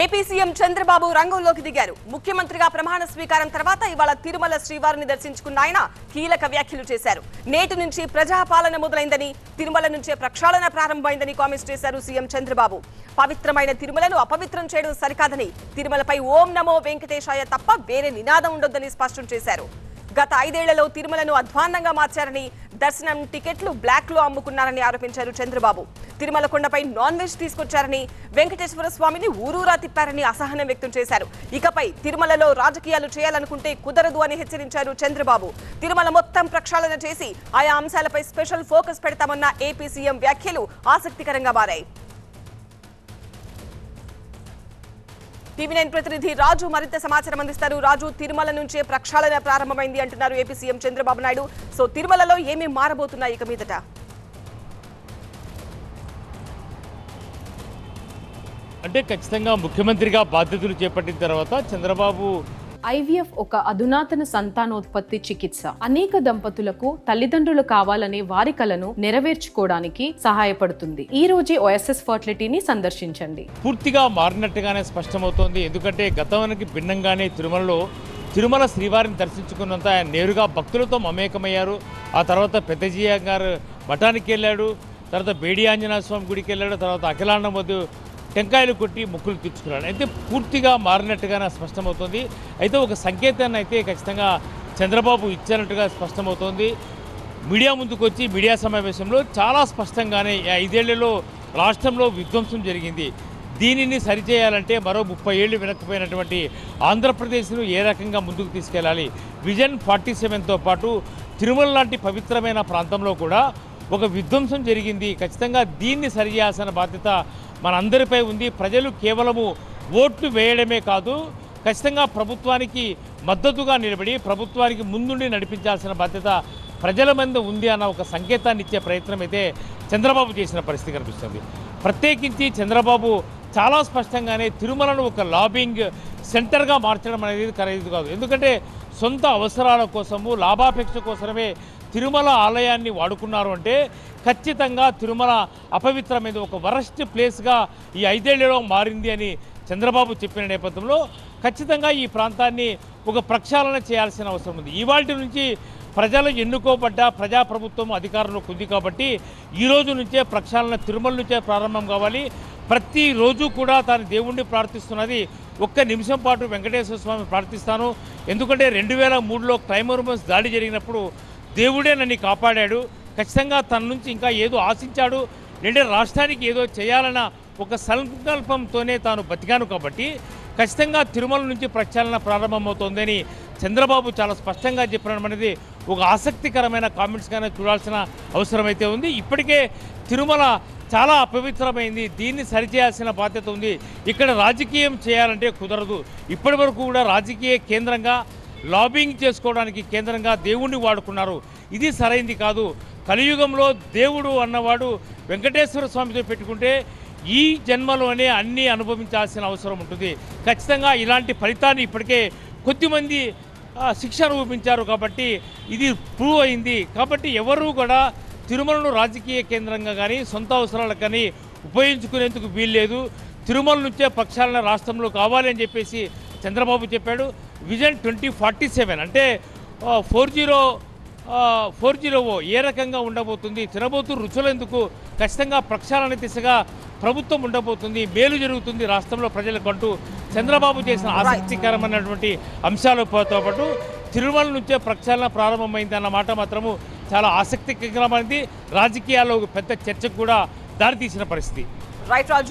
AP CM Chandrababu రంగంలోకి దిగారు. ముఖ్యమంత్రిగా ప్రమాణ స్వీకారం తర్వాత ఇవాళ తిరుమల శ్రీవారిని దర్శించుకున్న ఆయన కీలక వ్యాఖ్యలు చేశారు. నేటి నుంచి ప్రజాపాలన మొదలైందని, తిరుమల నుంచే ప్రక్షాళన ప్రారంభమైందని కామెంట్స్ చేశారు సీఎం చంద్రబాబు. పవిత్రమైన తిరుమలను అపవిత్రం చేయడం సరికాదని, తిరుమలపై ఓం నమో వెంకటేశాయ తప్ప వేరే నినాదం ఉండొద్దని స్పష్టం చేశారు. గత 5 ఏళ్లలో తిరుమలను అధ్వాన్నంగా మార్చారని, దర్శనం టికెట్లు బ్లాక్ లో అమ్ముకున్నారని ఆరోపించారు చంద్రబాబు. తిరుమల కొండపై నాన్ వెజ్ తీసుకొచ్చారని, వెంకటేశ్వర స్వామిని ఊరూరా తిప్పారని అసహనం వ్యక్తం చేశారు. ఇకపై తిరుమలలో రాజకీయాలు చేయాలనుకుంటే కుదరదు అని హెచ్చరించారు చంద్రబాబు. తిరుమల మొత్తం ప్రక్షాళన చేసి ఆయా అంశాలపై స్పెషల్ ఫోకస్ పెడతామన్న ఏపీ సీఎం వ్యాఖ్యలు ఆసక్తికరంగా మారాయి. టీవీ9 ప్రతినిధి రాజు మరింత సమాచారం అందిస్తారు. రాజు, తిరుమల నుంచే ప్రక్షాళన ప్రారంభమైంది అంటున్నారు AP CM Chandrababu Naidu. So తిరుమలలో ఏమేమి మారబోతున్నాయి ఇక మీదట? అంటే ఖచ్చితంగా ముఖ్యమంత్రిగా బాధ్యతలు చేపట్టిన తర్వాత చంద్రబాబు ఐవీఎఫ్ ఒక అధునాతన సంతానోత్పత్తి చికిత్స. అనేక దంపతులకు తల్లిదండ్రులు కావాలనే వారి కలను నెరవేర్చుకోవడానికి సహాయపడుతుంది. ఈ రోజే ఓఎస్ఎస్ ఫర్టిలిటీని సందర్శించండి. పూర్తిగా మారినట్టుగానే స్పష్టమవుతోంది. ఎందుకంటే గతానికి భిన్నంగానే తిరుమల శ్రీవారిని దర్శించుకున్నంత ఆయన నేరుగా భక్తులతో మమేకమయ్యారు. ఆ తర్వాత పెద్దజీయ గారు మఠానికి వెళ్ళాడు, తర్వాత బేడి ఆంజనేయ స్వామి గుడికి వెళ్ళాడు, తర్వాత అఖిలాండం వద్దు టెంకాయలు కొట్టి మొక్కులు తీర్చుకున్నాడు. అయితే పూర్తిగా మారినట్టుగానే స్పష్టమవుతోంది. అయితే ఒక సంకేతాన్ని అయితే ఖచ్చితంగా చంద్రబాబు ఇచ్చినట్టుగా స్పష్టమవుతోంది. మీడియా ముందుకు వచ్చి మీడియా సమావేశంలో చాలా స్పష్టంగానే 5 ఏళ్లలో రాష్ట్రంలో విధ్వంసం జరిగింది, దీనిని సరిచేయాలంటే మరో 30 ఏళ్లు వెనక్కిపోయినటువంటి ఆంధ్రప్రదేశ్ను ఏ రకంగా ముందుకు తీసుకెళ్ళాలి, విజన్ 47తో పాటు తిరుమల లాంటి పవిత్రమైన ప్రాంతంలో కూడా ఒక విధ్వంసం జరిగింది, ఖచ్చితంగా దీన్ని సరిచేయాల్సిన బాధ్యత మనందరిపై ఉంది. ప్రజలు కేవలము ఓట్లు వేయడమే కాదు, ఖచ్చితంగా ప్రభుత్వానికి మద్దతుగా నిలబడి ప్రభుత్వానికి ముందుండి నడిపించాల్సిన బాధ్యత ప్రజల మీద ఉంది అన్న ఒక సంకేతాన్ని ఇచ్చే ప్రయత్నం అయితే చంద్రబాబు చేసిన పరిస్థితి కనిపిస్తుంది. ప్రత్యేకించి చంద్రబాబు చాలా స్పష్టంగానే తిరుమలను ఒక లాబింగ్ సెంటర్గా మార్చడం అనేది ఖరీదు కాదు. ఎందుకంటే సొంత అవసరాల కోసము, లాభాపేక్ష కోసమే తిరుమల ఆలయాన్ని వాడుకున్నారు అంటే ఖచ్చితంగా తిరుమల అపవిత్రమైన ఒక వరస్ట్ ప్లేస్గా ఈ 5 ఏళ్లలో మారింది అని చంద్రబాబు చెప్పిన నేపథ్యంలో ఖచ్చితంగా ఈ ప్రాంతాన్ని ఒక ప్రక్షాళన చేయాల్సిన అవసరం ఉంది. ఇవాళ నుంచి ప్రజలు ఎన్నుకోబడ్డ ప్రజాప్రభుత్వం అధికారంలోకి ఉంది కాబట్టి ఈ రోజు నుంచే ప్రక్షాళన తిరుమల నుంచే ప్రారంభం కావాలి. ప్రతిరోజు కూడా తాను దేవుణ్ణి ప్రార్థిస్తున్నది, ఒక్క నిమిషం పాటు వెంకటేశ్వర స్వామి ప్రార్థిస్తాను, ఎందుకంటే 2003లో క్రైమోర్మన్స్ దాడి జరిగినప్పుడు దేవుడే నన్ను కాపాడాడు, ఖచ్చితంగా తన నుంచి ఇంకా ఏదో ఆశించాడు, లేదా రాష్ట్రానికి ఏదో చేయాలన్న ఒక సంకల్పంతోనే తాను బతికాను కాబట్టి ఖచ్చితంగా తిరుమల నుంచి ప్రక్షాళన ప్రారంభమవుతోందని చంద్రబాబు చాలా స్పష్టంగా చెప్పడం అనేది ఒక ఆసక్తికరమైన కామెంట్స్గానే చూడాల్సిన అవసరం అయితే ఉంది. ఇప్పటికే తిరుమల చాలా అపవిత్రమైంది, దీన్ని సరిచేయాల్సిన బాధ్యత ఉంది. ఇక్కడ రాజకీయం చేయాలంటే కుదరదు. ఇప్పటి వరకు కూడా రాజకీయ కేంద్రంగా, లాబింగ్ చేసుకోవడానికి కేంద్రంగా దేవుణ్ణి వాడుకున్నారు, ఇది సరైంది కాదు. కలియుగంలో దేవుడు అన్నవాడు వెంకటేశ్వర స్వామితో పెట్టుకుంటే ఈ జన్మలోనే అన్నీ అనుభవించాల్సిన అవసరం ఉంటుంది. ఖచ్చితంగా ఇలాంటి ఫలితాన్ని ఇప్పటికే కొద్దిమంది శిక్ష అనుభవించారు కాబట్టి ఇది ప్రూవ్ అయింది. కాబట్టి ఎవరు కూడా తిరుమలను రాజకీయ కేంద్రంగా కానీ సొంత అవసరాలకు కానీ ఉపయోగించుకునేందుకు వీల్లేదు. తిరుమల నుంచే ప్రక్షాళన రాష్ట్రంలో కావాలి అని చెప్పేసి చంద్రబాబు చెప్పాడు. విజన్ 2047 అంటే 40 ఏ రకంగా ఉండబోతుంది, తినబోతు రుచులందుకు ఖచ్చితంగా ప్రక్షాళన దిశగా ప్రభుత్వం ఉండబోతుంది, మేలు జరుగుతుంది రాష్ట్రంలో ప్రజలకంటూ చంద్రబాబు చేసిన ఆసక్తికరమైనటువంటి అంశాలతో పాటు తిరుమల నుంచే ప్రక్షాళన ప్రారంభమైంది అన్న మాట మాత్రము చాలా ఆసక్తికరమైనది. రాజకీయాల్లో పెద్ద చర్చకు కూడా దారితీసిన పరిస్థితి. రైట్ రాజు.